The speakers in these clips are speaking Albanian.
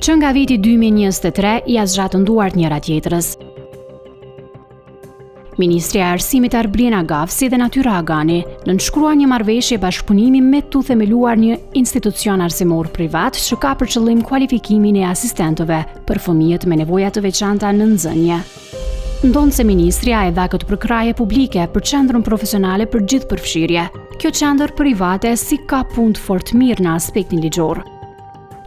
që nga viti 2023 ja zxhatën duart njëra tjetrës. Ministri e Arsimit Arblina Gafsi dhe Natyra Agani nënshkruan një marrëveshje bashkëpunimi me tu themeluar një institucion arsimor privat që ka për qëllim kualifikimin e asistentëve për fëmijët me nevoja të veçanta në nxënje. Ndonë se ministria e dha këtë përkraje publike për qendrën profesionale për gjithë përfshirje. Kjo qendër private si ka punë fort mirë në aspektin ligjor.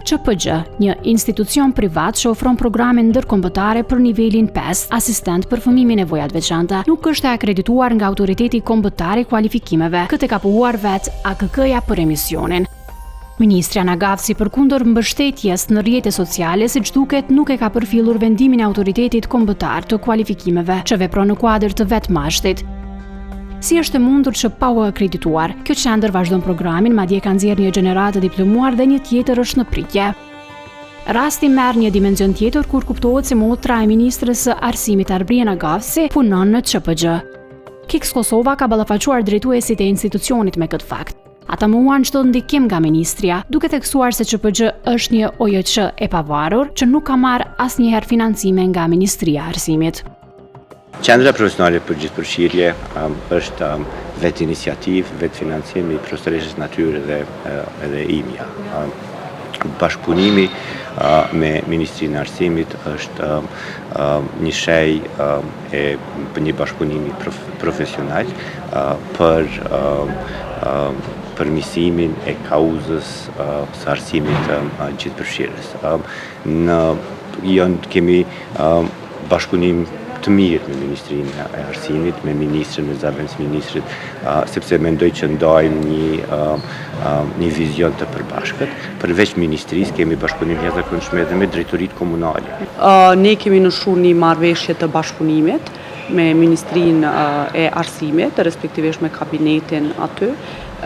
QPG, një institucion privat që ofron programe ndërkombëtare për nivelin 5, asistent për fëmijë me nevoja të veçanta, nuk është e akredituar nga Autoriteti Kombëtar i Kualifikimeve. Këtë ka pohuar vetë AKK-ja për emisionin. Ministria Nagavsi përkundër mbështetjes në rrjete sociale, siç duket, nuk e ka përfillur vendimin e Autoritetit Kombëtar të Kualifikimeve, që vepron në kuadër të vetmashtit. Si është e mundur që pa u akredituar, kjo qendër vazhdon programin, madje ka nxjerrë një gjenerat të diplomuar dhe një tjetër është në pritje. Rasti merr një dimension tjetër kur kuptohet se motra e ministrës së Arsimit Arblina Gafsi punon në QPG. Kiks Kosova ka ballafaquar drejtuesit e institucionit me këtë fakt. Ata mohuan çdo ndikim nga ministria, duke theksuar se QPG është një OJC e pavarur që nuk ka marrë asnjëherë financime nga Ministria e Arsimit. Qendra profesionale për gjithë përfshirje është vetë iniciativë, vetë financim i Profesoreshës Natyre dhe IMIA. Bashkëpunimi me Ministrinë e Arsimit është një shej e një bashkëpunimi profesional për përmirësimin e kauzës së arsimit gjithë përfshirës. Kemi bashkëpunim të mirë me Ministrinë e Arsimit, me Ministrin e Zavendës Ministrit, sepse mendoj që ndajmë një vizion të përbashkët. Përveç Ministrisë kemi bashkëpunim jashtëzakonshëm edhe me drejtoritë komunale. Ne kemi nënshkruar një marrëveshje të bashkëpunimit me Ministrinë e Arsimit, respektivisht me kabinetin aty.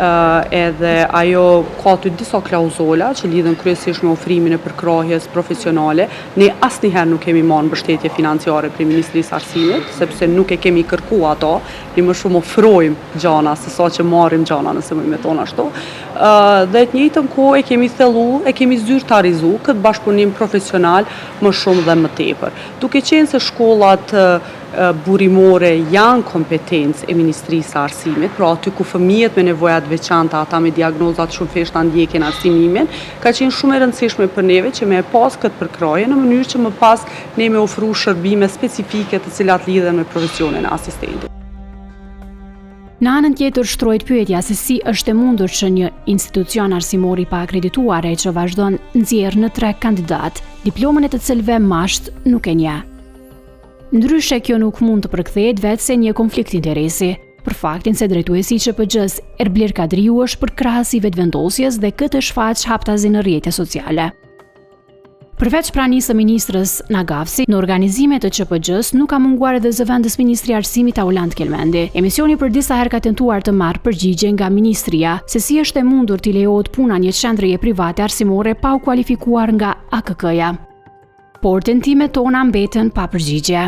Edhe ajo ka të disa klauzola që lidhen kryesisht me ofrimin e përkrahjes profesionale. Ne asnjëherë nuk kemi marrë mbështetje financiare prej Ministrisë Arsimit, sepse nuk e kemi kërkuar ato, ne më shumë ofrojmë gjana se sa që marrim gjana, nëse më thonë ashtu. Dhe të njëjtën kohë e kemi thelluar, e kemi zyrtarizuar këtë bashkëpunim profesional më shumë dhe më tepër. Duke qenë se shkollat burimore janë kompetencë e Ministrisë së Arsimit, pra aty ku fëmijët me nevoja të veçanta, ata me diagnozat shumë thjeshta ndjekin arsimimin, ka qenë shumë e rëndësishme për neve që me pas këtë përkrahje në mënyrë që më pas ne me ofru shërbime specifike të cilat lidhen me profesionin e asistentit. Në anën tjetër shtrohet pyetja se si është e mundur që një institucion arsimor i pa akredituar që vazhdon nxjerr në 3 kandidat, diplomën e të cilëve masht nuk e njeh. Ndryshe kjo nuk mund të përkthehet vetë se një konflikt interesi, për faktin se drejtuesi i QPG-s Erblir Kadriu është përkrahës i vetëvendosjes dhe këtë shfaq haptazi në rrjete sociale. Përveç pranisë së ministrës Nagavsi, në organizimet të QPG-s nuk ka munguar edhe zëvendës Ministri i Arsimit Aulant Kelmendi. Emisioni për disa herë ka tentuar të marrë përgjigje nga ministria se si është e mundur t'i lejohet puna një qendreje private arsimore pa u kualifikuar nga AKK-ja. Por tentimet tona mbeten pa përgjigje.